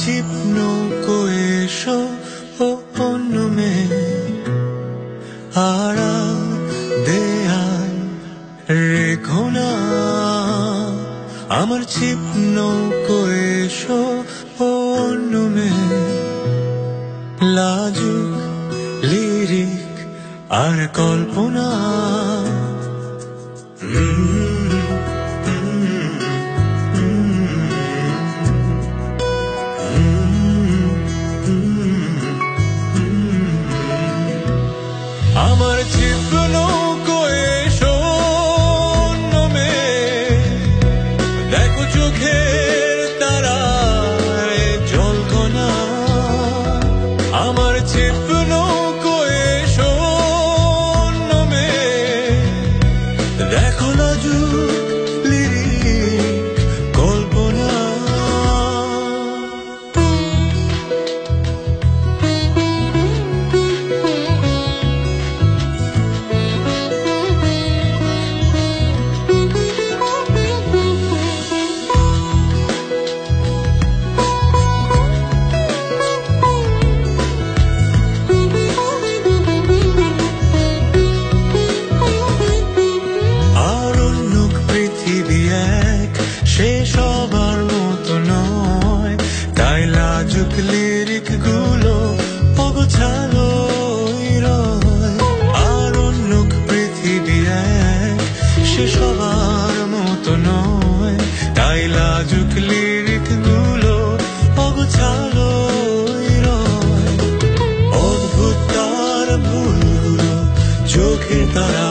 ছিপ নৌকো এসো ও অন্য মেয়ে, আড়াল দেয়াল রেখো না। আমার ছিপ নৌকো এসো ও অন্য মেয়ে, লাজুক লিরিক আর কল্পনা। আমার ছিপ নৌকো এসো অন্য মেয়ে, দেখো চোখের তারায় জলকণা। আমার ছিপ নৌকো এসো অন্য মেয়ে, দেখো লাজুক লিরিক কল্পনা। সে সবার মতো নয়, তাই লাজুক লিরিক গুলো অগোছালো রয়। আর অন্য পৃথিবী এক, সে সবার মতো নয়, তাই লাজুক লিরিক গুলো অগোছালো রয়। অদ্ভুত তার ভুলগুলো চোখে তারা